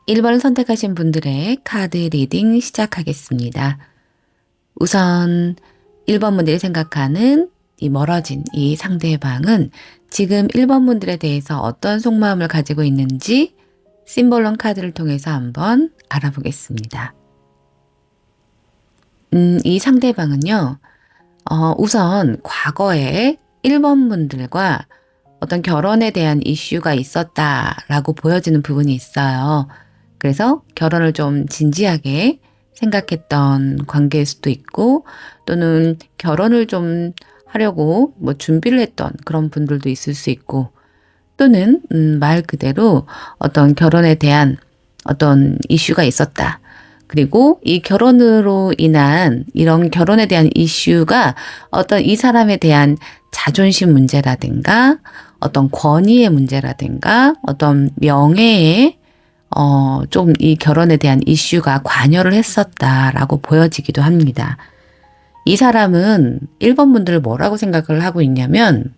1번 선택하신 분들의 카드 리딩 시작하겠습니다. 우선 1번 분들이 생각하는 이 멀어진 이 상대방은 지금 1번 분들에 대해서 어떤 속마음을 가지고 있는지 심볼론 카드를 통해서 한번 알아보겠습니다. 이 상대방은요, 우선 과거에 1번 분들과 어떤 결혼에 대한 이슈가 있었다라고 보여지는 부분이 있어요. 그래서 결혼을 좀 진지하게 생각했던 관계일 수도 있고, 또는 결혼을 좀 하려고 뭐 준비를 했던 그런 분들도 있을 수 있고, 또는 말 그대로 어떤 결혼에 대한 어떤 이슈가 있었다. 그리고 이 결혼으로 인한 이런 결혼에 대한 이슈가 어떤 이 사람에 대한 자존심 문제라든가 어떤 권위의 문제라든가 어떤 명예에 좀 이 결혼에 대한 이슈가 관여를 했었다라고 보여지기도 합니다. 이 사람은 1번 분들을 뭐라고 생각을 하고 있냐면,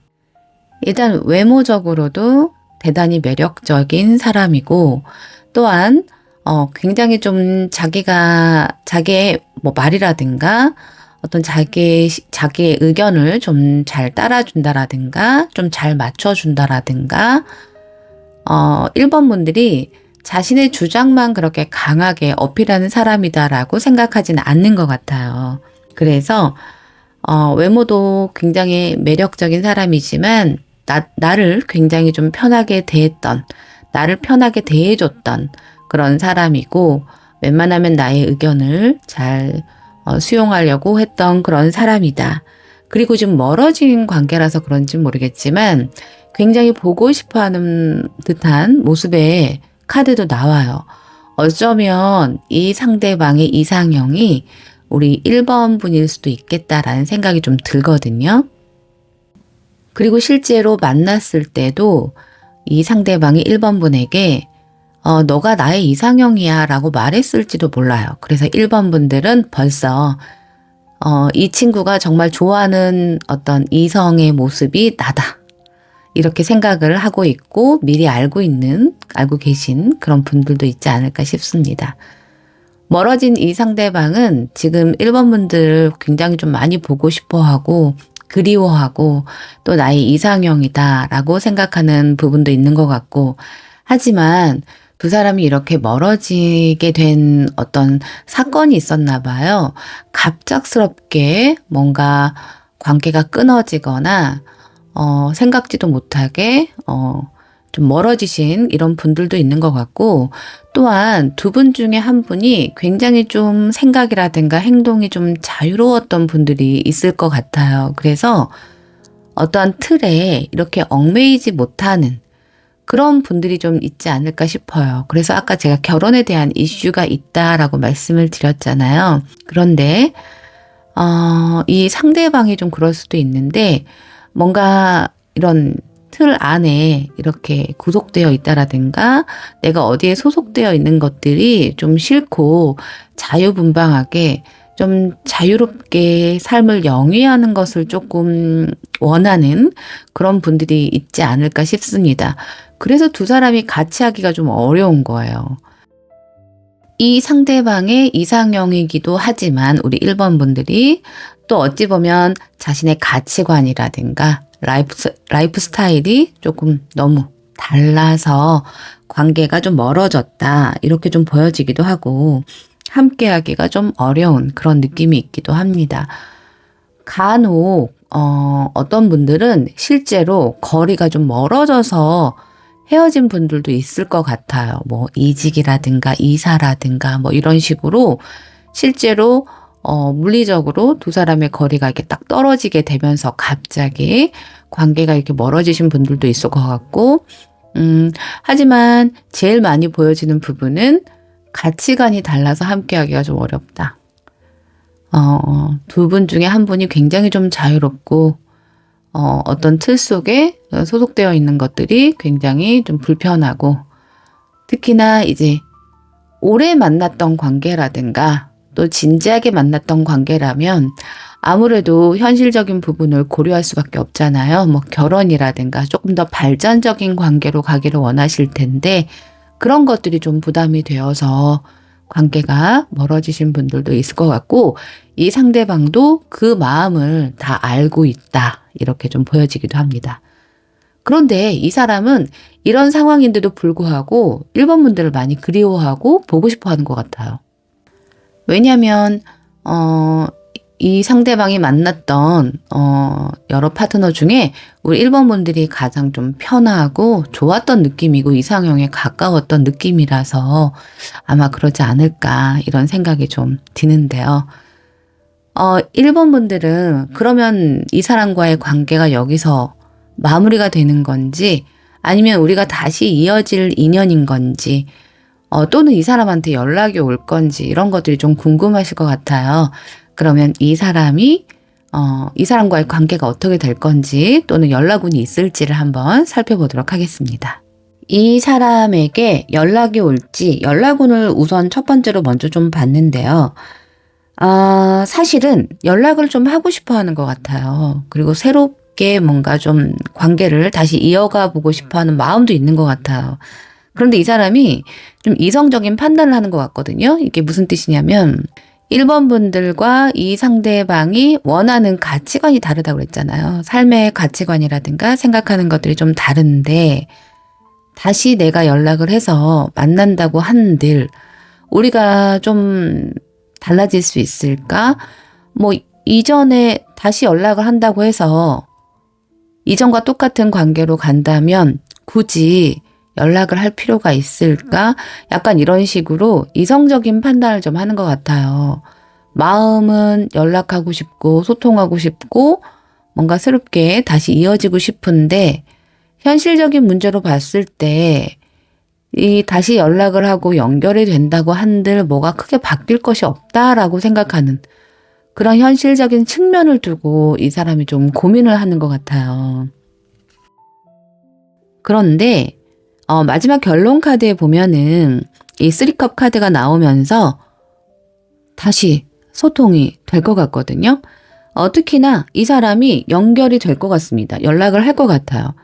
일단 외모적으로도 대단히 매력적인 사람이고, 또한 굉장히 좀 자기의 뭐 말이라든가 어떤 자기의 의견을 좀 잘 따라준다라든가 좀 잘 맞춰준다라든가 1번 분들이 자신의 주장만 그렇게 강하게 어필하는 사람이다라고 생각하지는 않는 것 같아요. 그래서 외모도 굉장히 매력적인 사람이지만 나를 굉장히 좀 편하게 대했던, 나를 편하게 대해줬던 그런 사람이고, 웬만하면 나의 의견을 잘 수용하려고 했던 그런 사람이다. 그리고 좀 멀어진 관계라서 그런지 모르겠지만 굉장히 보고 싶어하는 듯한 모습의 카드도 나와요. 어쩌면 이 상대방의 이상형이 우리 1번 분일 수도 있겠다라는 생각이 좀 들거든요. 그리고 실제로 만났을 때도 이 상대방이 1번 분에게 너가 나의 이상형이야 라고 말했을지도 몰라요. 그래서 1번 분들은 벌써 이 친구가 정말 좋아하는 어떤 이성의 모습이 나다, 이렇게 생각을 하고 있고 미리 알고 계신 그런 분들도 있지 않을까 싶습니다. 멀어진 이 상대방은 지금 1번 분들을 굉장히 좀 많이 보고 싶어하고 그리워하고 또 나의 이상형이다 라고 생각하는 부분도 있는 것 같고, 하지만 두 사람이 이렇게 멀어지게 된 어떤 사건이 있었나 봐요. 갑작스럽게 뭔가 관계가 끊어지거나 생각지도 못하게 좀 멀어지신 이런 분들도 있는 것 같고, 또한 두 분 중에 한 분이 굉장히 좀 생각이라든가 행동이 좀 자유로웠던 분들이 있을 것 같아요. 그래서 어떠한 틀에 이렇게 얽매이지 못하는 그런 분들이 좀 있지 않을까 싶어요. 그래서 아까 제가 결혼에 대한 이슈가 있다라고 말씀을 드렸잖아요. 그런데 이 상대방이 좀 그럴 수도 있는데, 뭔가 이런 틀 안에 이렇게 구속되어 있다라든가 내가 어디에 소속되어 있는 것들이 좀 싫고 자유분방하게 좀 자유롭게 삶을 영위하는 것을 조금 원하는 그런 분들이 있지 않을까 싶습니다. 그래서 두 사람이 같이 하기가 좀 어려운 거예요. 이 상대방의 이상형이기도 하지만 우리 1번 분들이 또 어찌 보면 자신의 가치관이라든가 라이프 스타일이 조금 너무 달라서 관계가 좀 멀어졌다, 이렇게 좀 보여지기도 하고 함께 하기가 좀 어려운 그런 느낌이 있기도 합니다. 간혹 어떤 분들은 실제로 거리가 좀 멀어져서 헤어진 분들도 있을 것 같아요. 뭐 이직이라든가 이사라든가 뭐 이런 식으로 실제로 물리적으로 두 사람의 거리가 이렇게 딱 떨어지게 되면서 갑자기 관계가 이렇게 멀어지신 분들도 있을 것 같고, 하지만 제일 많이 보여지는 부분은 가치관이 달라서 함께하기가 좀 어렵다. 두 분 중에 한 분이 굉장히 좀 자유롭고 어떤 틀 속에 소속되어 있는 것들이 굉장히 좀 불편하고, 특히나 이제 오래 만났던 관계라든가 또 진지하게 만났던 관계라면 아무래도 현실적인 부분을 고려할 수밖에 없잖아요. 뭐 결혼이라든가 조금 더 발전적인 관계로 가기를 원하실 텐데, 그런 것들이 좀 부담이 되어서 관계가 멀어지신 분들도 있을 것 같고, 이 상대방도 그 마음을 다 알고 있다, 이렇게 좀 보여지기도 합니다. 그런데 이 사람은 이런 상황인데도 불구하고 1번 분들을 많이 그리워하고 보고 싶어 하는 것 같아요. 왜냐하면 이 상대방이 만났던 여러 파트너 중에 우리 1번 분들이 가장 좀 편하고 좋았던 느낌이고 이상형에 가까웠던 느낌이라서 아마 그러지 않을까, 이런 생각이 좀 드는데요. 1번 분들은 그러면 이 사람과의 관계가 여기서 마무리가 되는 건지, 아니면 우리가 다시 이어질 인연인 건지, 또는 이 사람한테 연락이 올 건지, 이런 것들이 좀 궁금하실 것 같아요. 그러면 이 사람이 이 사람과의 관계가 어떻게 될 건지, 또는 연락운이 있을지를 한번 살펴보도록 하겠습니다. 이 사람에게 연락이 올지, 연락운을 우선 첫 번째로 먼저 좀 봤는데요. 사실은 연락을 좀 하고 싶어 하는 것 같아요. 그리고 새롭게 뭔가 좀 관계를 다시 이어가 보고 싶어 하는 마음도 있는 것 같아요. 그런데 이 사람이 좀 이성적인 판단을 하는 것 같거든요. 이게 무슨 뜻이냐면, 1번 분들과 이 상대방이 원하는 가치관이 다르다고 그랬잖아요. 삶의 가치관이라든가 생각하는 것들이 좀 다른데, 다시 내가 연락을 해서 만난다고 한들 우리가 좀 달라질 수 있을까? 뭐 이전에 다시 연락을 한다고 해서 이전과 똑같은 관계로 간다면 굳이 연락을 할 필요가 있을까? 약간 이런 식으로 이성적인 판단을 좀 하는 것 같아요. 마음은 연락하고 싶고 소통하고 싶고 뭔가 새롭게 다시 이어지고 싶은데, 현실적인 문제로 봤을 때 이 다시 연락을 하고 연결이 된다고 한들 뭐가 크게 바뀔 것이 없다라고 생각하는 그런 현실적인 측면을 두고 이 사람이 좀 고민을 하는 것 같아요. 그런데 마지막 결론 카드에 보면은 이 3컵 카드가 나오면서 다시 소통이 될 것 같거든요. 특히나 이 사람이 연결이 될 것 같습니다. 연락을 할 것 같아요.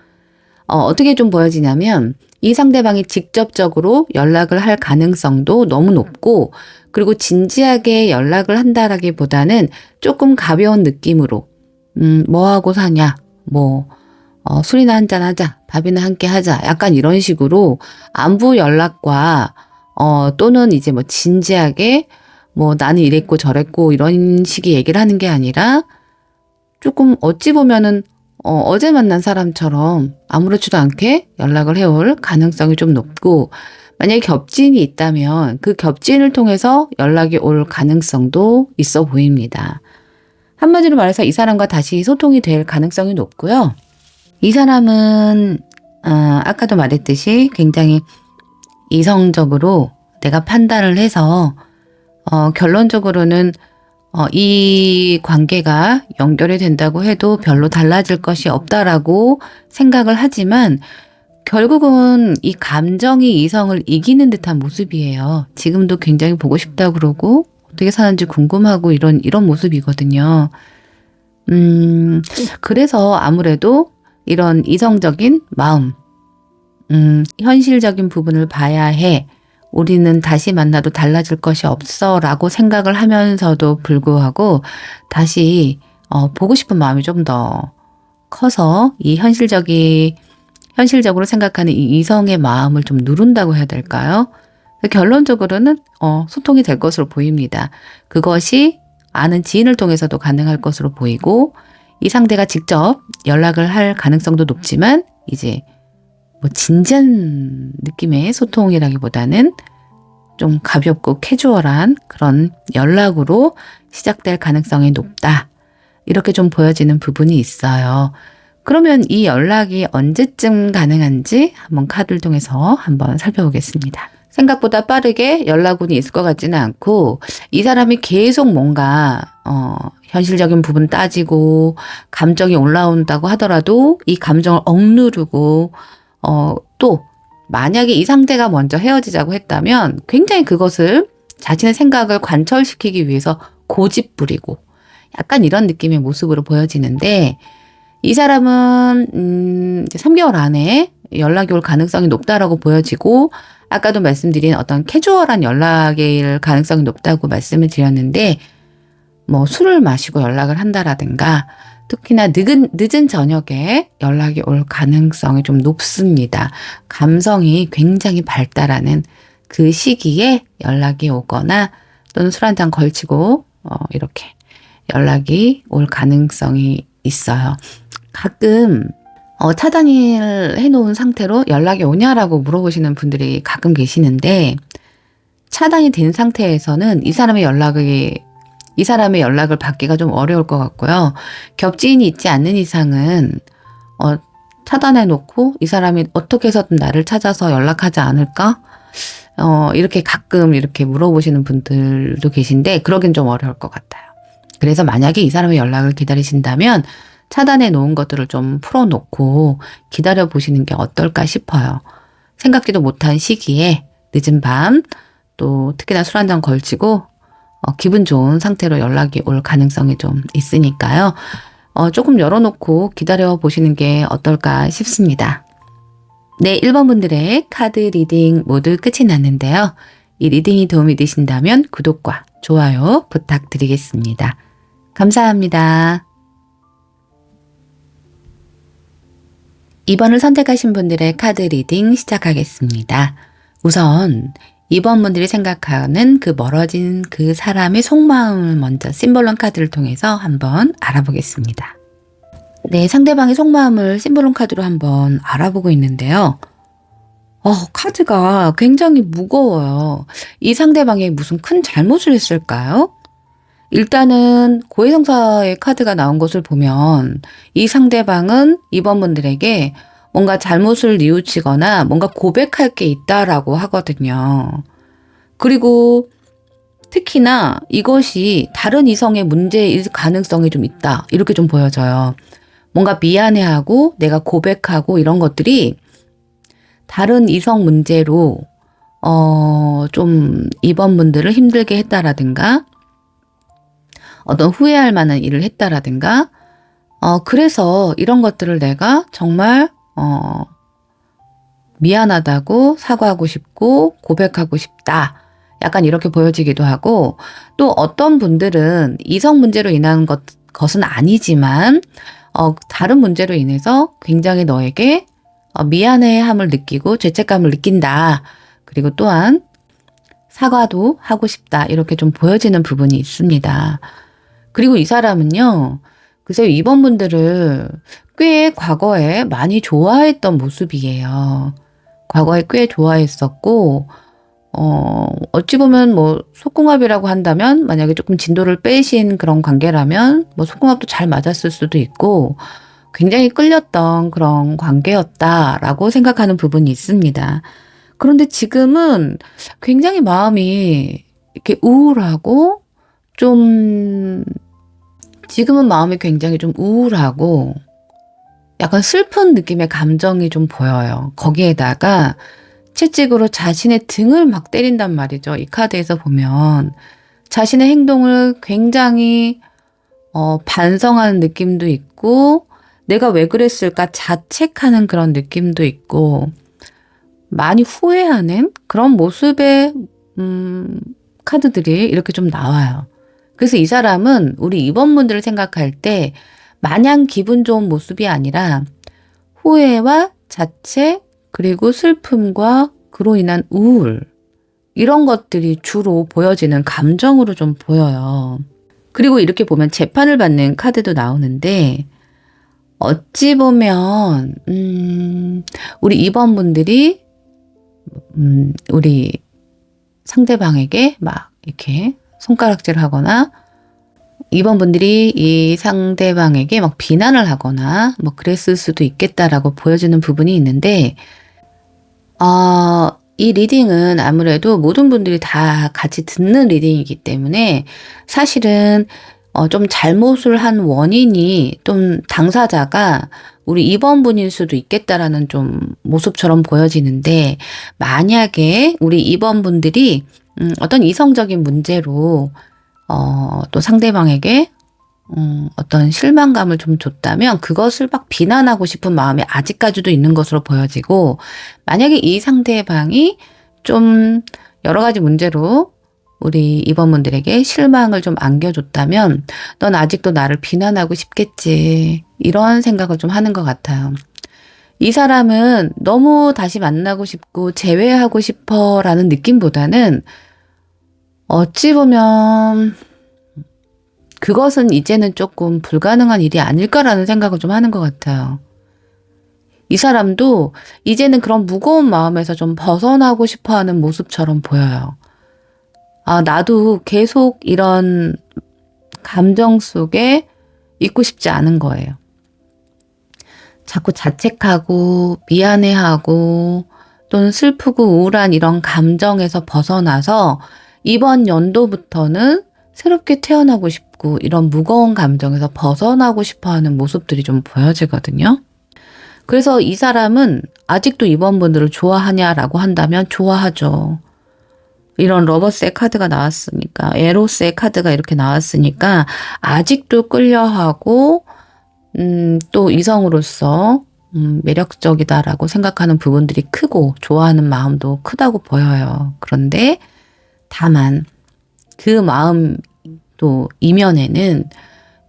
어떻게 좀 보여지냐면, 이 상대방이 직접적으로 연락을 할 가능성도 너무 높고, 그리고 진지하게 연락을 한다라기보다는 조금 가벼운 느낌으로 뭐 하고 사냐, 뭐 술이나 한잔 하자, 밥이나 함께 하자, 약간 이런 식으로 안부 연락과 또는 이제 뭐 진지하게 뭐 나는 이랬고 저랬고 이런 식의 얘기를 하는 게 아니라, 조금 어찌 보면은 어제 만난 사람처럼 아무렇지도 않게 연락을 해올 가능성이 좀 높고, 만약에 겹진이 있다면 그 겹진을 통해서 연락이 올 가능성도 있어 보입니다. 한마디로 말해서 이 사람과 다시 소통이 될 가능성이 높고요. 이 사람은 아까도 말했듯이 굉장히 이성적으로 내가 판단을 해서 결론적으로는 이 관계가 연결이 된다고 해도 별로 달라질 것이 없다라고 생각을 하지만, 결국은 이 감정이 이성을 이기는 듯한 모습이에요. 지금도 굉장히 보고 싶다 그러고 어떻게 사는지 궁금하고 이런 모습이거든요. 그래서 아무래도 이런 이성적인 마음, 현실적인 부분을 봐야 해. 우리는 다시 만나도 달라질 것이 없어 라고 생각을 하면서도 불구하고 다시 보고 싶은 마음이 좀 더 커서 이 현실적으로 생각하는 이 이성의 마음을 좀 누른다고 해야 될까요? 결론적으로는 소통이 될 것으로 보입니다. 그것이 아는 지인을 통해서도 가능할 것으로 보이고, 이 상대가 직접 연락을 할 가능성도 높지만, 이제 뭐 진지한 느낌의 소통이라기보다는 좀 가볍고 캐주얼한 그런 연락으로 시작될 가능성이 높다, 이렇게 좀 보여지는 부분이 있어요. 그러면 이 연락이 언제쯤 가능한지 한번 카드를 통해서 한번 살펴보겠습니다. 생각보다 빠르게 연락운이 있을 것 같지는 않고, 이 사람이 계속 뭔가 현실적인 부분 따지고 감정이 올라온다고 하더라도 이 감정을 억누르고, 또 만약에 이 상대가 먼저 헤어지자고 했다면 굉장히 그것을 자신의 생각을 관철시키기 위해서 고집부리고 약간 이런 느낌의 모습으로 보여지는데, 이 사람은 3개월 안에 연락이 올 가능성이 높다라고 보여지고, 아까도 말씀드린 어떤 캐주얼한 연락일 가능성이 높다고 말씀을 드렸는데, 뭐 술을 마시고 연락을 한다라든가 특히나 늦은 저녁에 연락이 올 가능성이 좀 높습니다. 감성이 굉장히 발달하는 그 시기에 연락이 오거나 또는 술 한잔 걸치고 이렇게 연락이 올 가능성이 있어요. 가끔 차단을 해놓은 상태로 연락이 오냐라고 물어보시는 분들이 가끔 계시는데, 차단이 된 상태에서는 이 사람의 연락을 받기가 좀 어려울 것 같고요. 겹지인이 있지 않는 이상은 차단해놓고 이 사람이 어떻게 해서든 나를 찾아서 연락하지 않을까? 이렇게 가끔 이렇게 물어보시는 분들도 계신데, 그러긴 좀 어려울 것 같아요. 그래서 만약에 이 사람의 연락을 기다리신다면 차단해 놓은 것들을 좀 풀어놓고 기다려 보시는 게 어떨까 싶어요. 생각지도 못한 시기에 늦은 밤, 또 특히나 술 한잔 걸치고 기분 좋은 상태로 연락이 올 가능성이 좀 있으니까요. 조금 열어놓고 기다려 보시는 게 어떨까 싶습니다. 네, 1번 분들의 카드 리딩 모두 끝이 났는데요. 이 리딩이 도움이 되신다면 구독과 좋아요 부탁드리겠습니다. 감사합니다. 2번을 선택하신 분들의 카드 리딩 시작하겠습니다. 우선 2번 분들이 생각하는 그 멀어진 그 사람의 속마음을 먼저 심볼론 카드를 통해서 한번 알아보겠습니다. 네, 상대방의 속마음을 심볼론 카드로 한번 알아보고 있는데요. 카드가 굉장히 무거워요. 이 상대방이 무슨 큰 잘못을 했을까요? 일단은 고해성사의 카드가 나온 것을 보면 이 상대방은 2번 분들에게 뭔가 잘못을 뉘우치거나 뭔가 고백할 게 있다라고 하거든요. 그리고 특히나 이것이 다른 이성의 문제일 가능성이 좀 있다, 이렇게 좀 보여져요. 뭔가 미안해하고 내가 고백하고 이런 것들이 다른 이성 문제로 좀 2번 분들을 힘들게 했다라든가 어떤 후회할 만한 일을 했다라든가 그래서 이런 것들을 내가 정말 미안하다고 사과하고 싶고 고백하고 싶다, 약간 이렇게 보여지기도 하고, 또 어떤 분들은 이성 문제로 인한 것은 아니지만 다른 문제로 인해서 굉장히 너에게 미안해함을 느끼고 죄책감을 느낀다, 그리고 또한 사과도 하고 싶다, 이렇게 좀 보여지는 부분이 있습니다. 그리고 이 사람은요, 글쎄요, 2번 분들을 꽤 과거에 많이 좋아했던 모습이에요. 과거에 꽤 좋아했었고, 어찌 보면 뭐 속궁합이라고 한다면, 만약에 조금 진도를 빼신 그런 관계라면 뭐 속궁합도 잘 맞았을 수도 있고 굉장히 끌렸던 그런 관계였다라고 생각하는 부분이 있습니다. 그런데 지금은 굉장히 마음이 이렇게 우울하고 지금은 마음이 굉장히 좀 우울하고 약간 슬픈 느낌의 감정이 좀 보여요. 거기에다가 채찍으로 자신의 등을 막 때린단 말이죠. 이 카드에서 보면 자신의 행동을 굉장히 반성하는 느낌도 있고, 내가 왜 그랬을까 자책하는 그런 느낌도 있고, 많이 후회하는 그런 모습의 카드들이 이렇게 좀 나와요. 그래서 이 사람은 우리 2번 분들을 생각할 때 마냥 기분 좋은 모습이 아니라 후회와 자책, 그리고 슬픔과 그로 인한 우울, 이런 것들이 주로 보여지는 감정으로 좀 보여요. 그리고 이렇게 보면 재판을 받는 카드도 나오는데, 어찌 보면 우리 2번 분들이 우리 상대방에게 막 이렇게 손가락질 하거나 2번 분들이 이 상대방에게 막 비난을 하거나 뭐 그랬을 수도 있겠다라고 보여지는 부분이 있는데, 이 리딩은 아무래도 모든 분들이 다 같이 듣는 리딩이기 때문에 사실은 좀 잘못을 한 원인이 좀 당사자가 우리 2번 분일 수도 있겠다라는 좀 모습처럼 보여지는데, 만약에 우리 2번 분들이 어떤 이성적인 문제로 또 상대방에게 어떤 실망감을 좀 줬다면 그것을 막 비난하고 싶은 마음이 아직까지도 있는 것으로 보여지고, 만약에 이 상대방이 좀 여러 가지 문제로 우리 이번분들에게 실망을 좀 안겨줬다면 넌 아직도 나를 비난하고 싶겠지. 이런 생각을 좀 하는 것 같아요. 이 사람은 너무 다시 만나고 싶고 재회하고 싶어 라는 느낌보다는 어찌 보면 그것은 이제는 조금 불가능한 일이 아닐까라는 생각을 좀 하는 것 같아요. 이 사람도 이제는 그런 무거운 마음에서 좀 벗어나고 싶어 하는 모습처럼 보여요. 아, 나도 계속 이런 감정 속에 있고 싶지 않은 거예요. 자꾸 자책하고 미안해하고 또는 슬프고 우울한 이런 감정에서 벗어나서 이번 연도부터는 새롭게 태어나고 싶고 이런 무거운 감정에서 벗어나고 싶어 하는 모습들이 좀 보여지거든요. 그래서 이 사람은 아직도 이번 분들을 좋아하냐라고 한다면 좋아하죠. 이런 러버스의 카드가 나왔으니까, 에로스의 카드가 이렇게 나왔으니까 아직도 끌려하고 또 이성으로서 매력적이다라고 생각하는 부분들이 크고 좋아하는 마음도 크다고 보여요. 그런데 다만 그 마음 또 이면에는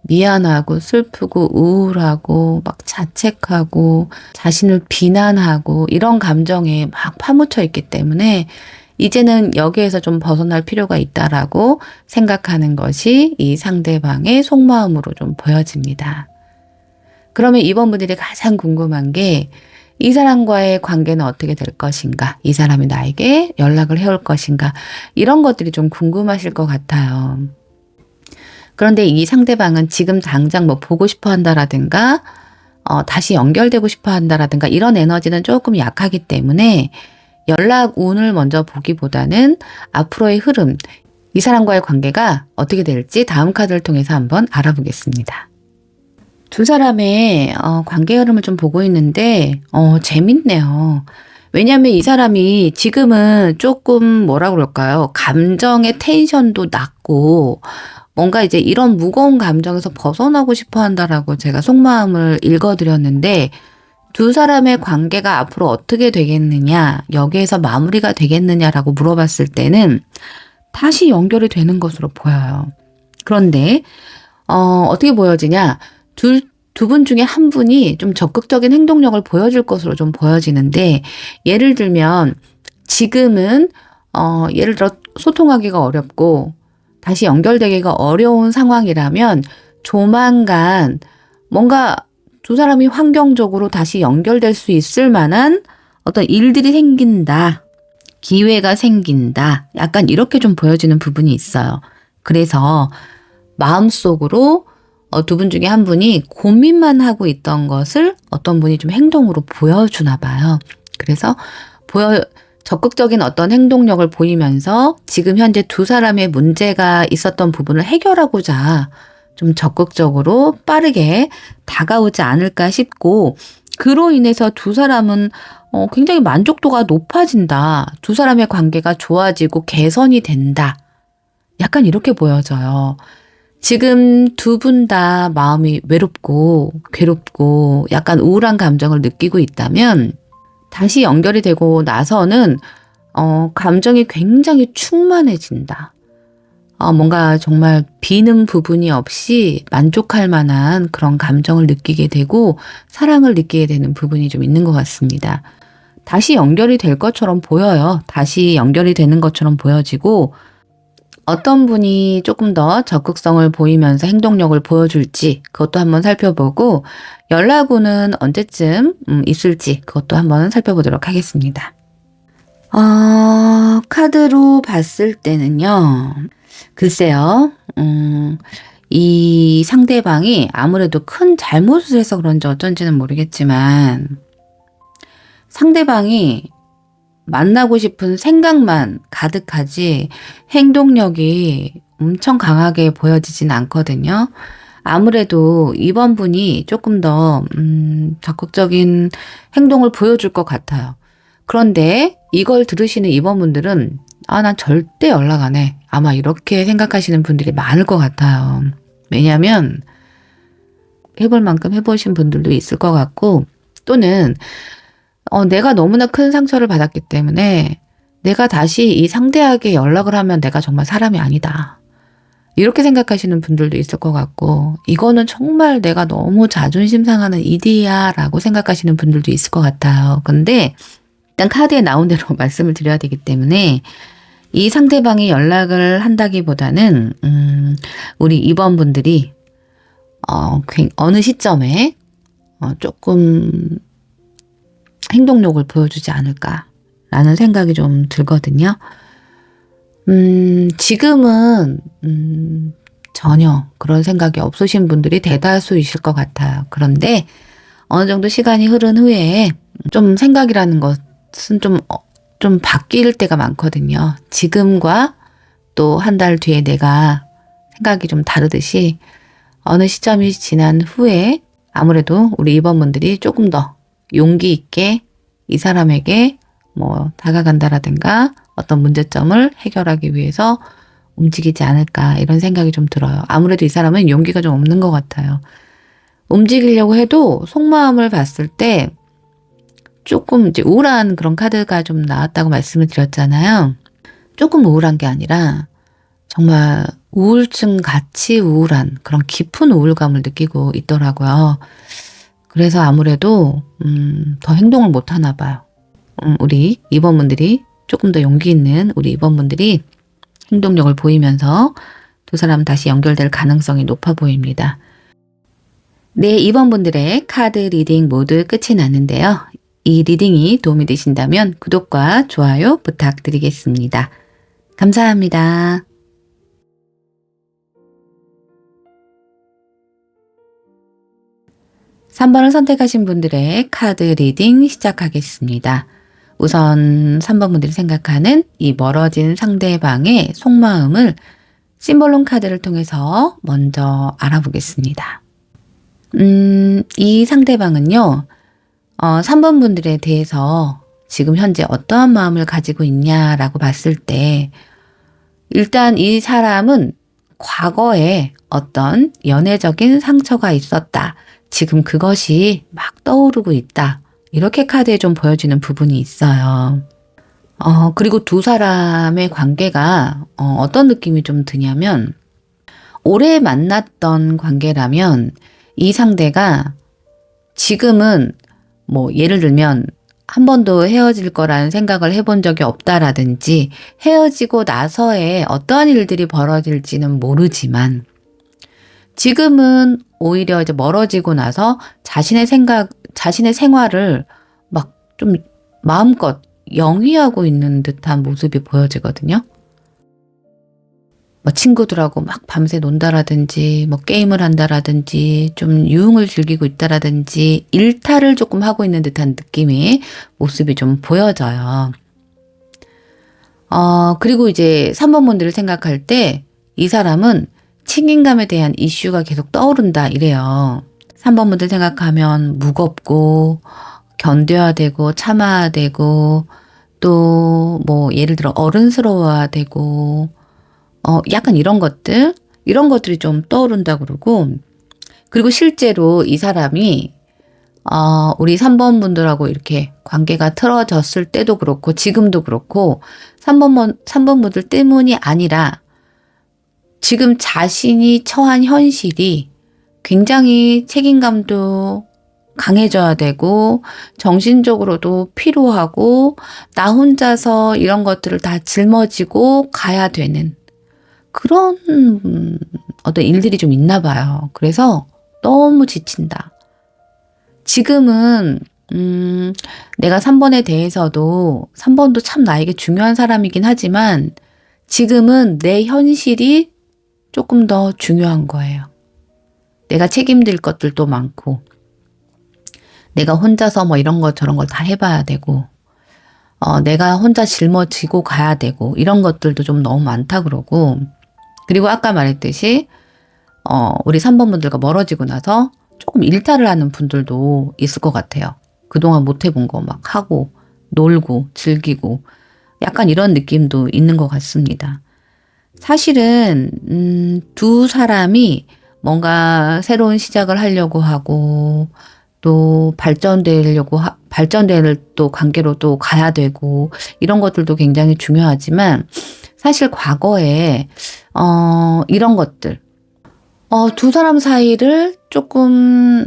미안하고 슬프고 우울하고 막 자책하고 자신을 비난하고 이런 감정에 막 파묻혀 있기 때문에 이제는 여기에서 좀 벗어날 필요가 있다라고 생각하는 것이 이 상대방의 속마음으로 좀 보여집니다. 그러면 이번 분들이 가장 궁금한 게 이 사람과의 관계는 어떻게 될 것인가? 이 사람이 나에게 연락을 해올 것인가? 이런 것들이 좀 궁금하실 것 같아요. 그런데 이 상대방은 지금 당장 뭐 보고 싶어 한다라든가 다시 연결되고 싶어 한다라든가 이런 에너지는 조금 약하기 때문에 연락 운을 먼저 보기보다는 앞으로의 흐름, 이 사람과의 관계가 어떻게 될지 다음 카드를 통해서 한번 알아보겠습니다. 두 사람의 관계 흐름을 좀 보고 있는데 재밌네요. 왜냐하면 이 사람이 지금은 조금 뭐라 그럴까요? 감정의 텐션도 낮고 뭔가 이제 이런 무거운 감정에서 벗어나고 싶어 한다라고 제가 속마음을 읽어드렸는데 두 사람의 관계가 앞으로 어떻게 되겠느냐, 여기에서 마무리가 되겠느냐라고 물어봤을 때는 다시 연결이 되는 것으로 보여요. 그런데 어떻게 보여지냐? 두 분 중에 한 분이 좀 적극적인 행동력을 보여줄 것으로 좀 보여지는데 예를 들면 지금은 예를 들어 소통하기가 어렵고 다시 연결되기가 어려운 상황이라면 조만간 뭔가 두 사람이 환경적으로 다시 연결될 수 있을 만한 어떤 일들이 생긴다. 기회가 생긴다. 약간 이렇게 좀 보여지는 부분이 있어요. 그래서 마음속으로 두 분 중에 한 분이 고민만 하고 있던 것을 어떤 분이 좀 행동으로 보여주나 봐요. 그래서 적극적인 어떤 행동력을 보이면서 지금 현재 두 사람의 문제가 있었던 부분을 해결하고자 좀 적극적으로 빠르게 다가오지 않을까 싶고 그로 인해서 두 사람은 굉장히 만족도가 높아진다. 두 사람의 관계가 좋아지고 개선이 된다. 약간 이렇게 보여져요. 지금 두 분 다 마음이 외롭고 괴롭고 약간 우울한 감정을 느끼고 있다면 다시 연결이 되고 나서는 감정이 굉장히 충만해진다. 뭔가 정말 비는 부분이 없이 만족할 만한 그런 감정을 느끼게 되고 사랑을 느끼게 되는 부분이 좀 있는 것 같습니다. 다시 연결이 될 것처럼 보여요. 다시 연결이 되는 것처럼 보여지고 어떤 분이 조금 더 적극성을 보이면서 행동력을 보여줄지 그것도 한번 살펴보고 연락운은 언제쯤 있을지 그것도 한번 살펴보도록 하겠습니다. 카드로 봤을 때는요. 글쎄요. 이 상대방이 아무래도 큰 잘못을 해서 그런지 어쩐지는 모르겠지만 상대방이 만나고 싶은 생각만 가득하지 행동력이 엄청 강하게 보여지진 않거든요. 아무래도 이번 분이 조금 더 적극적인 행동을 보여줄 것 같아요. 그런데 이걸 들으시는 이번 분들은 난 절대 연락 안 해. 아마 이렇게 생각하시는 분들이 많을 것 같아요. 왜냐하면 해볼 만큼 해보신 분들도 있을 것 같고 또는 내가 너무나 큰 상처를 받았기 때문에 내가 다시 이 상대에게 연락을 하면 내가 정말 사람이 아니다. 이렇게 생각하시는 분들도 있을 것 같고, 이거는 정말 내가 너무 자존심 상하는 일이야 라고 생각하시는 분들도 있을 것 같아요. 근데 일단 카드에 나온 대로 말씀을 드려야 되기 때문에 이 상대방이 연락을 한다기보다는 우리 2번 분들이 어느 시점에 조금 행동력을 보여주지 않을까라는 생각이 좀 들거든요. 지금은 전혀 그런 생각이 없으신 분들이 대다수이실 것 같아요. 그런데 어느 정도 시간이 흐른 후에 좀 생각이라는 것은 좀 바뀔 때가 많거든요. 지금과 또 한 달 뒤에 내가 생각이 좀 다르듯이 어느 시점이 지난 후에 아무래도 우리 2번 분들이 조금 더 용기 있게 이 사람에게 뭐 다가간다라든가 어떤 문제점을 해결하기 위해서 움직이지 않을까 이런 생각이 좀 들어요. 아무래도 이 사람은 용기가 좀 없는 것 같아요. 움직이려고 해도 속마음을 봤을 때 조금 이제 우울한 그런 카드가 좀 나왔다고 말씀을 드렸잖아요. 조금 우울한 게 아니라 정말 우울증 같이 우울한 그런 깊은 우울감을 느끼고 있더라고요. 그래서 아무래도 더 행동을 못 하나 봐요. 우리 2번 분들이 조금 더 용기 있는 우리 2번 분들이 행동력을 보이면서 두 사람 다시 연결될 가능성이 높아 보입니다. 네, 2번 분들의 카드 리딩 모두 끝이 났는데요. 이 리딩이 도움이 되신다면 구독과 좋아요 부탁드리겠습니다. 감사합니다. 3번을 선택하신 분들의 카드 리딩 시작하겠습니다. 우선 3번 분들이 생각하는 이 멀어진 상대방의 속마음을 심볼론 카드를 통해서 먼저 알아보겠습니다. 이 상대방은요, 3번 분들에 대해서 지금 현재 어떠한 마음을 가지고 있냐라고 봤을 때, 일단 이 사람은 과거에 어떤 연애적인 상처가 있었다. 지금 그것이 막 떠오르고 있다. 이렇게 카드에 좀 보여지는 부분이 있어요. 그리고 두 사람의 관계가 어떤 느낌이 좀 드냐면, 오래 만났던 관계라면 이 상대가 지금은 뭐 예를 들면 한 번도 헤어질 거라는 생각을 해본 적이 없다라든지 헤어지고 나서의 어떠한 일들이 벌어질지는 모르지만 지금은 오히려 이제 멀어지고 나서 자신의 생활을 막 좀 마음껏 영위하고 있는 듯한 모습이 보여지거든요. 뭐 친구들하고 막 밤새 논다라든지 뭐 게임을 한다라든지 좀 유흥을 즐기고 있다라든지 일탈을 조금 하고 있는 듯한 느낌의 모습이 좀 보여져요. 그리고 이제 3번 분들을 생각할 때 이 사람은 책임감에 대한 이슈가 계속 떠오른다 이래요. 3번 분들 생각하면 무겁고 견뎌야 되고 참아야 되고 또 뭐 예를 들어 어른스러워야 되고 약간 이런 것들이 좀 떠오른다 그러고, 그리고 실제로 이 사람이 우리 3번 분들하고 이렇게 관계가 틀어졌을 때도 그렇고 지금도 그렇고 3번 분들 때문이 아니라 지금 자신이 처한 현실이 굉장히 책임감도 강해져야 되고 정신적으로도 피로하고 나 혼자서 이런 것들을 다 짊어지고 가야 되는 그런 어떤 일들이 좀 있나 봐요. 그래서 너무 지친다. 지금은 내가 3번에 대해서도 3번도 참 나에게 중요한 사람이긴 하지만 지금은 내 현실이 조금 더 중요한 거예요. 내가 책임질 것들도 많고 내가 혼자서 뭐 이런 것 저런 걸 다 해봐야 되고 내가 혼자 짊어지고 가야 되고 이런 것들도 좀 너무 많다 그러고, 그리고 아까 말했듯이 우리 3번 분들과 멀어지고 나서 조금 일탈을 하는 분들도 있을 것 같아요. 그동안 못 해본 거 막 하고 놀고 즐기고 약간 이런 느낌도 있는 것 같습니다. 사실은 두 사람이 뭔가 새로운 시작을 하려고 하고 또 발전될 또 관계로 또 가야 되고 이런 것들도 굉장히 중요하지만 사실 과거에 이런 것들 두 사람 사이를 조금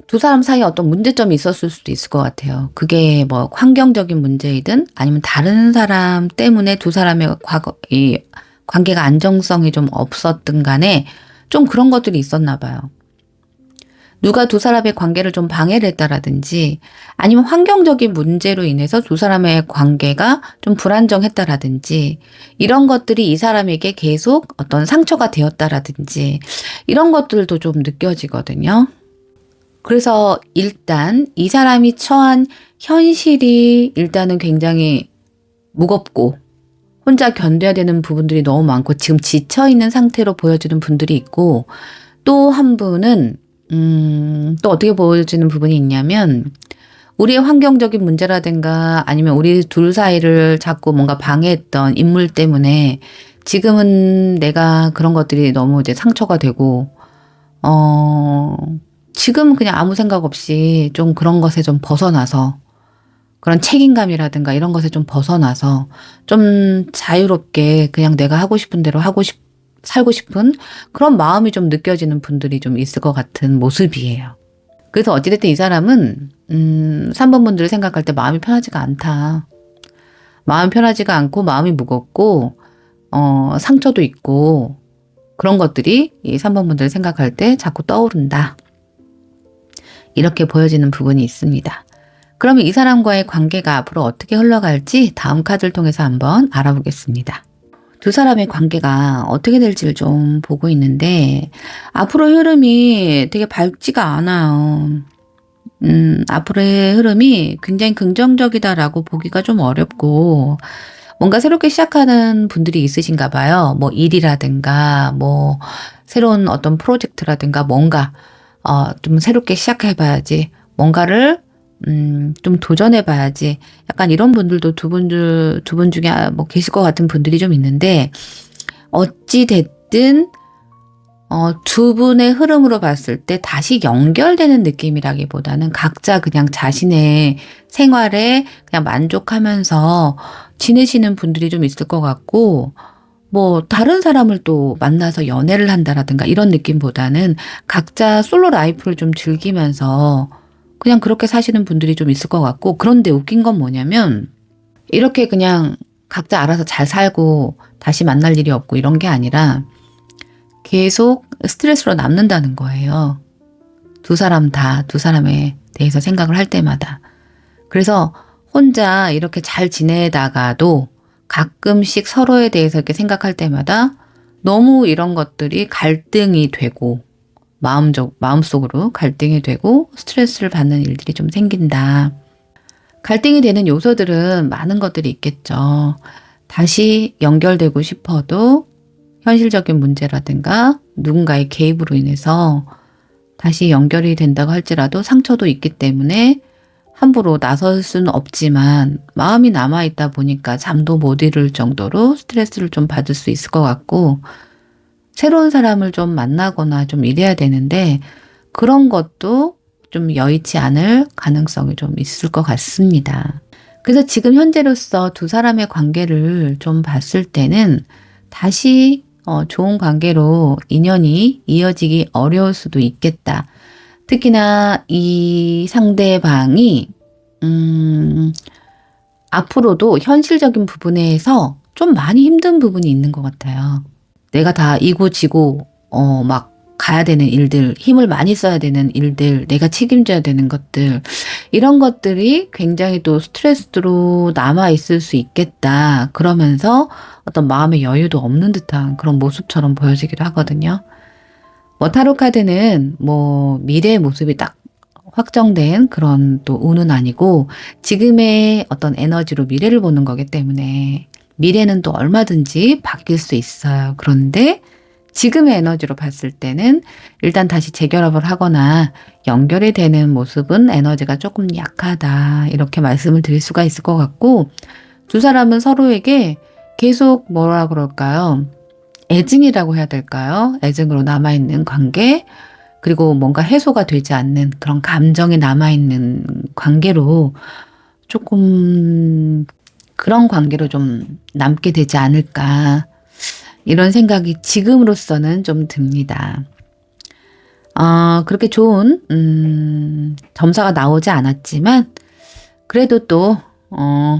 두 사람 사이에 어떤 문제점이 있었을 수도 있을 것 같아요. 그게 뭐 환경적인 문제이든 아니면 다른 사람 때문에 두 사람의 이 관계가 안정성이 좀 없었든 간에 좀 그런 것들이 있었나 봐요. 누가 두 사람의 관계를 좀 방해를 했다라든지 아니면 환경적인 문제로 인해서 두 사람의 관계가 좀 불안정했다라든지 이런 것들이 이 사람에게 계속 어떤 상처가 되었다라든지 이런 것들도 좀 느껴지거든요. 그래서 일단 이 사람이 처한 현실이 일단은 굉장히 무겁고 혼자 견뎌야 되는 부분들이 너무 많고 지금 지쳐있는 상태로 보여지는 분들이 있고 또 한 분은 또 어떻게 보여지는 부분이 있냐면 우리의 환경적인 문제라든가 아니면 우리 둘 사이를 자꾸 뭔가 방해했던 인물 때문에 지금은 내가 그런 것들이 너무 이제 상처가 되고 지금은 그냥 아무 생각 없이 좀 그런 것에 좀 벗어나서 그런 책임감이라든가 이런 것에 좀 벗어나서 좀 자유롭게 그냥 내가 하고 싶은 대로 살고 싶은 그런 마음이 좀 느껴지는 분들이 좀 있을 것 같은 모습이에요. 그래서 어찌됐든 이 사람은 3번 분들을 생각할 때 마음이 편하지가 않다. 마음이 편하지가 않고 마음이 무겁고 상처도 있고 그런 것들이 이 3번 분들을 생각할 때 자꾸 떠오른다. 이렇게 보여지는 부분이 있습니다. 그러면 이 사람과의 관계가 앞으로 어떻게 흘러갈지 다음 카드를 통해서 한번 알아보겠습니다. 두 사람의 관계가 어떻게 될지를 좀 보고 있는데 앞으로 흐름이 되게 밝지가 않아요. 앞으로의 흐름이 굉장히 긍정적이다라고 보기가 좀 어렵고 뭔가 새롭게 시작하는 분들이 있으신가 봐요. 뭐 일이라든가 뭐 새로운 어떤 프로젝트라든가 뭔가 좀 새롭게 시작해봐야지 뭔가를 좀 도전해봐야지 약간 이런 분들도 두 분 중에 뭐 계실 것 같은 분들이 좀 있는데 어찌 됐든 두 분의 흐름으로 봤을 때 다시 연결되는 느낌이라기보다는 각자 그냥 자신의 생활에 그냥 만족하면서 지내시는 분들이 좀 있을 것 같고 뭐 다른 사람을 또 만나서 연애를 한다라든가 이런 느낌보다는 각자 솔로 라이프를 좀 즐기면서 그냥 그렇게 사시는 분들이 좀 있을 것 같고 그런데 웃긴 건 뭐냐면 이렇게 그냥 각자 알아서 잘 살고 다시 만날 일이 없고 이런 게 아니라 계속 스트레스로 남는다는 거예요. 두 사람에 대해서 생각을 할 때마다. 그래서 혼자 이렇게 잘 지내다가도 가끔씩 서로에 대해서 이렇게 생각할 때마다 너무 이런 것들이 갈등이 되고 마음속으로 갈등이 되고 스트레스를 받는 일들이 좀 생긴다. 갈등이 되는 요소들은 많은 것들이 있겠죠. 다시 연결되고 싶어도 현실적인 문제라든가 누군가의 개입으로 인해서 다시 연결이 된다고 할지라도 상처도 있기 때문에 함부로 나설 수는 없지만 마음이 남아있다 보니까 잠도 못 이룰 정도로 스트레스를 좀 받을 수 있을 것 같고 새로운 사람을 좀 만나거나 좀 이래야 되는데 그런 것도 좀 여의치 않을 가능성이 좀 있을 것 같습니다. 그래서 지금 현재로서 두 사람의 관계를 좀 봤을 때는 다시 좋은 관계로 인연이 이어지기 어려울 수도 있겠다. 특히나 이 상대방이 앞으로도 현실적인 부분에서 좀 많이 힘든 부분이 있는 것 같아요. 내가 다 이고 지고 막 가야 되는 일들, 힘을 많이 써야 되는 일들, 내가 책임져야 되는 것들 이런 것들이 굉장히 또 스트레스로 남아 있을 수 있겠다. 그러면서 어떤 마음의 여유도 없는 듯한 그런 모습처럼 보여지기도 하거든요. 뭐 타로 카드는 뭐 미래의 모습이 딱 확정된 그런 또 운은 아니고 지금의 어떤 에너지로 미래를 보는 거기 때문에 미래는 또 얼마든지 바뀔 수 있어요. 그런데 지금의 에너지로 봤을 때는 일단 다시 재결합을 하거나 연결이 되는 모습은 에너지가 조금 약하다. 이렇게 말씀을 드릴 수가 있을 것 같고 두 사람은 서로에게 계속 뭐라 그럴까요? 애증이라고 해야 될까요? 애증으로 남아있는 관계. 그리고 뭔가 해소가 되지 않는 그런 감정이 남아있는 관계로 조금 그런 관계로 좀 남게 되지 않을까. 이런 생각이 지금으로서는 좀 듭니다. 그렇게 좋은, 점사가 나오지 않았지만, 그래도 또,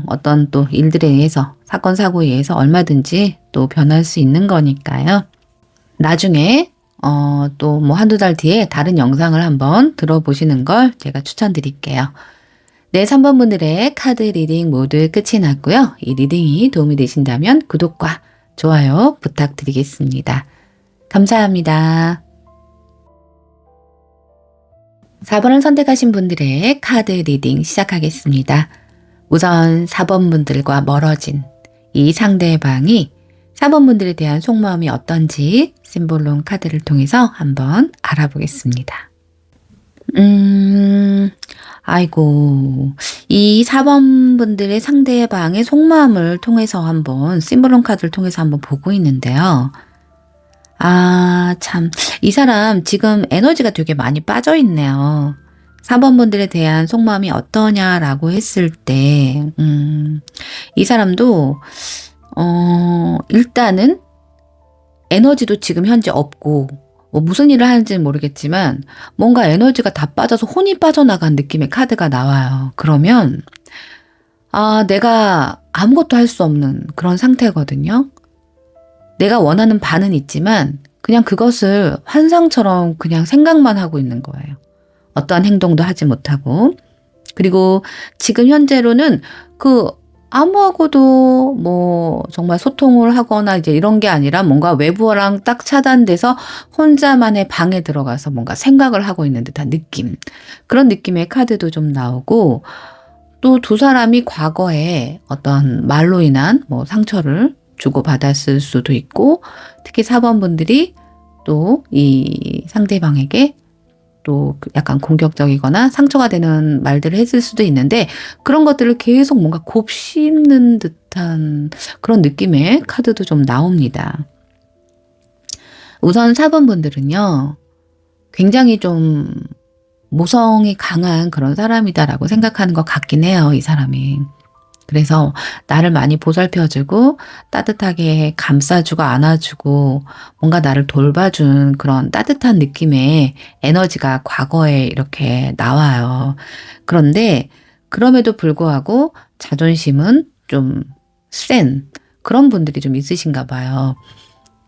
어떤 또 일들에 의해서, 사건, 사고에 의해서 얼마든지 또 변할 수 있는 거니까요. 나중에, 또 뭐 한두 달 뒤에 다른 영상을 한번 들어보시는 걸 제가 추천드릴게요. 네, 3번 분들의 카드 리딩 모두 끝이 났고요. 이 리딩이 도움이 되신다면 구독과 좋아요 부탁드리겠습니다. 감사합니다. 4번을 선택하신 분들의 카드 리딩 시작하겠습니다. 우선 4번 분들과 멀어진 이 상대방이 4번 분들에 대한 속마음이 어떤지 심볼론 카드를 통해서 한번 알아보겠습니다. 아이고, 이 4번 분들의 상대방의 속마음을 통해서 한번 심볼론 카드를 통해서 한번 보고 있는데요. 참, 이 사람 지금 에너지가 되게 많이 빠져 있네요. 4번 분들에 대한 속마음이 어떠냐라고 했을 때, 이 사람도, 일단은 에너지도 지금 현재 없고, 뭐 무슨 일을 하는지는 모르겠지만, 뭔가 에너지가 다 빠져서 혼이 빠져나간 느낌의 카드가 나와요. 그러면, 내가 아무것도 할 수 없는 그런 상태거든요. 내가 원하는 바는 있지만 그냥 그것을 환상처럼 그냥 생각만 하고 있는 거예요. 어떠한 행동도 하지 못하고. 그리고 지금 현재로는 아무하고도 뭐 정말 소통을 하거나 이제 이런 게 아니라 뭔가 외부랑 딱 차단돼서 혼자만의 방에 들어가서 뭔가 생각을 하고 있는 듯한 느낌. 그런 느낌의 카드도 좀 나오고, 또 두 사람이 과거에 어떤 말로 인한 뭐 상처를 주고받았을 수도 있고, 특히 4번 분들이 또 이 상대방에게 또 약간 공격적이거나 상처가 되는 말들을 했을 수도 있는데, 그런 것들을 계속 뭔가 곱씹는 듯한 그런 느낌의 카드도 좀 나옵니다. 우선 4번 분들은요, 굉장히 좀 모성이 강한 그런 사람이다라고 생각하는 것 같긴 해요, 이 사람이. 그래서 나를 많이 보살펴주고 따뜻하게 감싸주고 안아주고 뭔가 나를 돌봐준 그런 따뜻한 느낌의 에너지가 과거에 이렇게 나와요. 그런데 그럼에도 불구하고 자존심은 좀 센 그런 분들이 좀 있으신가 봐요.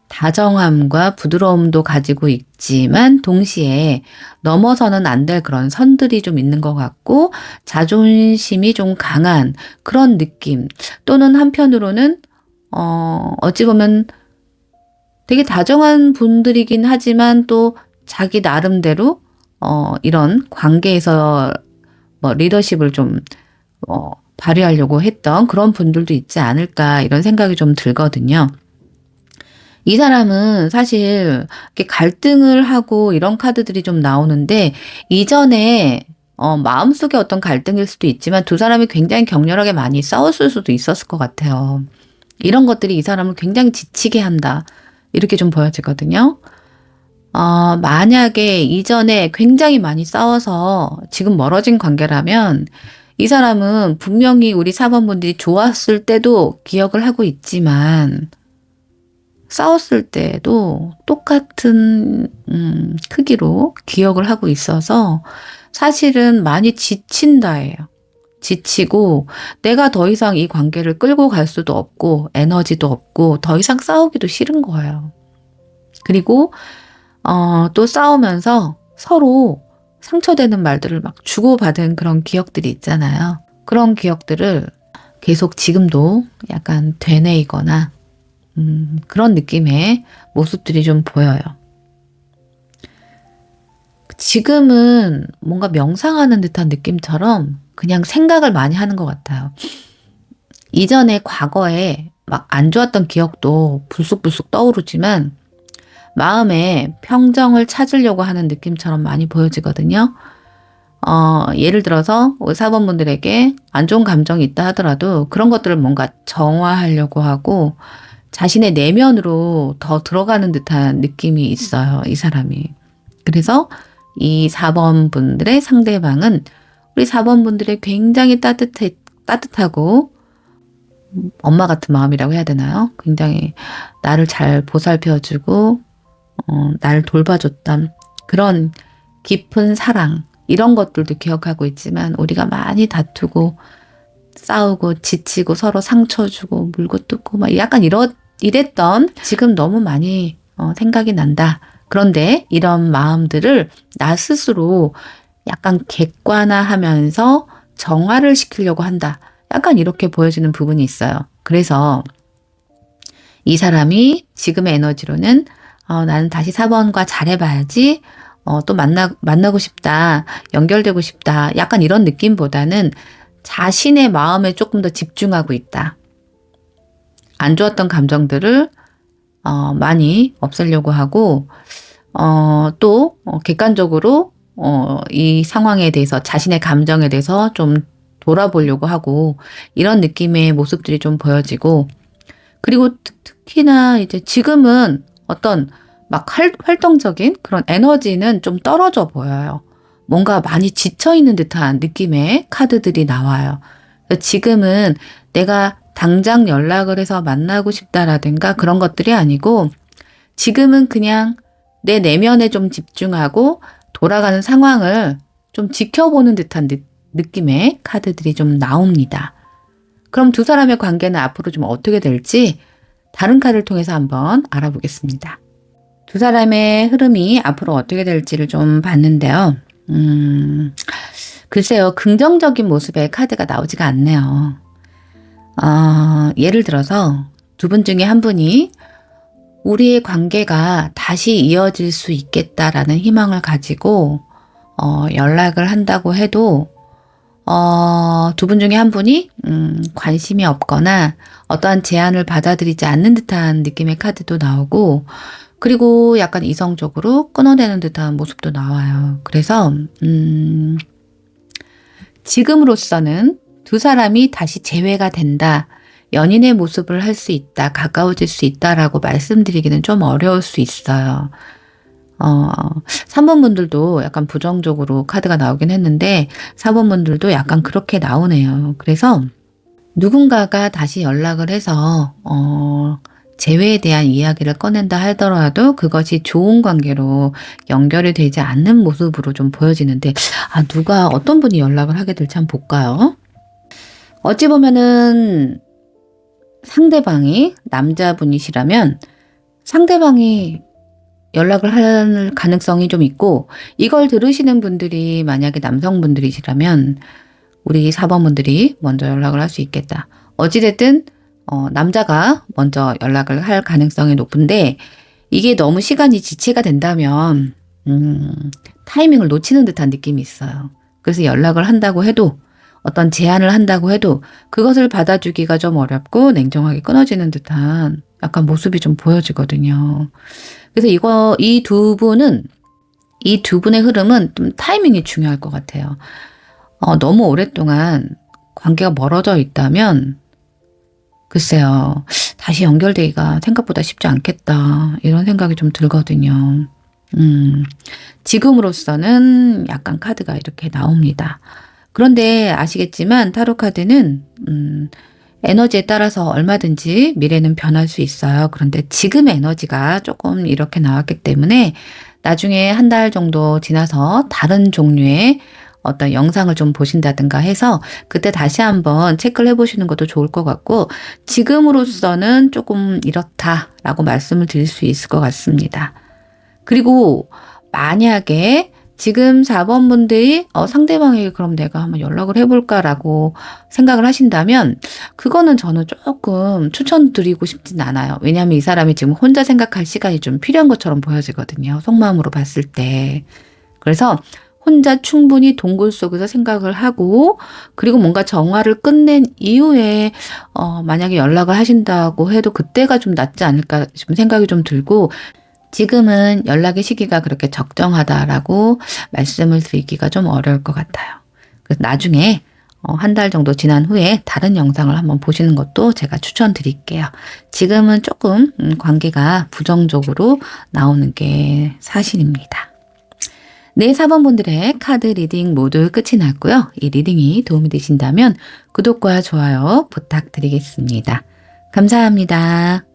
다정함과 부드러움도 가지고 있지만 동시에 넘어서는 안 될 그런 선들이 좀 있는 것 같고, 자존심이 좀 강한 그런 느낌, 또는 한편으로는 어찌 보면 되게 다정한 분들이긴 하지만 또 자기 나름대로 이런 관계에서 뭐 리더십을 좀 발휘하려고 했던 그런 분들도 있지 않을까, 이런 생각이 좀 들거든요. 이 사람은 사실 이렇게 갈등을 하고 이런 카드들이 좀 나오는데, 이전에 마음속에 어떤 갈등일 수도 있지만 두 사람이 굉장히 격렬하게 많이 싸웠을 수도 있었을 것 같아요. 이런 것들이 이 사람을 굉장히 지치게 한다, 이렇게 좀 보여지거든요. 만약에 이전에 굉장히 많이 싸워서 지금 멀어진 관계라면 이 사람은 분명히 우리 4번 분들이 좋았을 때도 기억을 하고 있지만, 싸웠을 때도 똑같은 크기로 기억을 하고 있어서 사실은 많이 지친다예요. 지치고 내가 더 이상 이 관계를 끌고 갈 수도 없고 에너지도 없고 더 이상 싸우기도 싫은 거예요. 그리고 또 싸우면서 서로 상처되는 말들을 막 주고받은 그런 기억들이 있잖아요. 그런 기억들을 계속 지금도 약간 되뇌이거나 그런 느낌의 모습들이 좀 보여요. 지금은 뭔가 명상하는 듯한 느낌처럼 그냥 생각을 많이 하는 것 같아요. 이전에 과거에 막 안 좋았던 기억도 불쑥불쑥 떠오르지만 마음에 평정을 찾으려고 하는 느낌처럼 많이 보여지거든요. 예를 들어서 4번 분들에게 안 좋은 감정이 있다 하더라도 그런 것들을 뭔가 정화하려고 하고 자신의 내면으로 더 들어가는 듯한 느낌이 있어요, 이 사람이. 그래서 이 4번 분들의 상대방은 우리 4번 분들의 굉장히 따뜻하고 엄마 같은 마음이라고 해야 되나요? 굉장히 나를 잘 보살펴주고 나를 돌봐줬던 그런 깊은 사랑, 이런 것들도 기억하고 있지만 우리가 많이 다투고 싸우고 지치고 서로 상처 주고 물고 뜯고 막 약간 이랬던 지금 너무 많이 생각이 난다. 그런데 이런 마음들을 나 스스로 약간 객관화하면서 정화를 시키려고 한다. 약간 이렇게 보여지는 부분이 있어요. 그래서 이 사람이 지금의 에너지로는 나는 다시 4번과 잘해봐야지. 또 만나고 싶다. 연결되고 싶다. 약간 이런 느낌보다는 자신의 마음에 조금 더 집중하고 있다. 안 좋았던 감정들을 많이 없애려고 하고 또 객관적으로 이 상황에 대해서 자신의 감정에 대해서 좀 돌아보려고 하고 이런 느낌의 모습들이 좀 보여지고 그리고 특히나 이제 지금은 어떤 막 활동적인 그런 에너지는 좀 떨어져 보여요. 뭔가 많이 지쳐있는 듯한 느낌의 카드들이 나와요. 지금은 내가 당장 연락을 해서 만나고 싶다라든가 그런 것들이 아니고 지금은 그냥 내 내면에 좀 집중하고 돌아가는 상황을 좀 지켜보는 듯한 느낌의 카드들이 좀 나옵니다. 그럼 두 사람의 관계는 앞으로 좀 어떻게 될지 다른 카드를 통해서 한번 알아보겠습니다. 두 사람의 흐름이 앞으로 어떻게 될지를 좀 봤는데요. 글쎄요, 긍정적인 모습의 카드가 나오지가 않네요. 예를 들어서 두 분 중에 한 분이 우리의 관계가 다시 이어질 수 있겠다라는 희망을 가지고 연락을 한다고 해도 두 분 중에 한 분이 관심이 없거나 어떠한 제안을 받아들이지 않는 듯한 느낌의 카드도 나오고 그리고 약간 이성적으로 끊어내는 듯한 모습도 나와요. 그래서 지금으로서는 두 사람이 다시 재회가 된다. 연인의 모습을 할 수 있다. 가까워질 수 있다라고 말씀드리기는 좀 어려울 수 있어요. 3번 분들도 약간 부정적으로 카드가 나오긴 했는데 4번 분들도 약간 그렇게 나오네요. 그래서 누군가가 다시 연락을 해서 재회에 대한 이야기를 꺼낸다 하더라도 그것이 좋은 관계로 연결이 되지 않는 모습으로 좀 보여지는데 누가 어떤 분이 연락을 하게 될지 한번 볼까요? 어찌 보면은 상대방이 남자분이시라면 상대방이 연락을 할 가능성이 좀 있고 이걸 들으시는 분들이 만약에 남성분들이시라면 우리 4번 분들이 먼저 연락을 할 수 있겠다. 어찌됐든 남자가 먼저 연락을 할 가능성이 높은데 이게 너무 시간이 지체가 된다면 타이밍을 놓치는 듯한 느낌이 있어요. 그래서 연락을 한다고 해도 어떤 제안을 한다고 해도 그것을 받아주기가 좀 어렵고 냉정하게 끊어지는 듯한 약간 모습이 좀 보여지거든요. 그래서 이 두 분의 흐름은 좀 타이밍이 중요할 것 같아요. 너무 오랫동안 관계가 멀어져 있다면 글쎄요, 다시 연결되기가 생각보다 쉽지 않겠다. 이런 생각이 좀 들거든요. 지금으로서는 약간 카드가 이렇게 나옵니다. 그런데 아시겠지만 타로 카드는 에너지에 따라서 얼마든지 미래는 변할 수 있어요. 그런데 지금의 에너지가 조금 이렇게 나왔기 때문에 나중에 한 달 정도 지나서 다른 종류의 어떤 영상을 좀 보신다든가 해서 그때 다시 한번 체크를 해보시는 것도 좋을 것 같고 지금으로서는 조금 이렇다라고 말씀을 드릴 수 있을 것 같습니다. 그리고 만약에 지금 4번 분들이 상대방에게 그럼 내가 한번 연락을 해볼까라고 생각을 하신다면 그거는 저는 조금 추천드리고 싶진 않아요. 왜냐하면 이 사람이 지금 혼자 생각할 시간이 좀 필요한 것처럼 보여지거든요. 속마음으로 봤을 때. 그래서 혼자 충분히 동굴 속에서 생각을 하고 그리고 뭔가 정화를 끝낸 이후에 만약에 연락을 하신다고 해도 그때가 좀 낫지 않을까 싶은 생각이 좀 들고 지금은 연락의 시기가 그렇게 적정하다라고 말씀을 드리기가 좀 어려울 것 같아요. 그래서 나중에 한 달 정도 지난 후에 다른 영상을 한번 보시는 것도 제가 추천드릴게요. 지금은 조금 관계가 부정적으로 나오는 게 사실입니다. 네, 4번 분들의 카드 리딩 모두 끝이 났고요. 이 리딩이 도움이 되신다면 구독과 좋아요 부탁드리겠습니다. 감사합니다.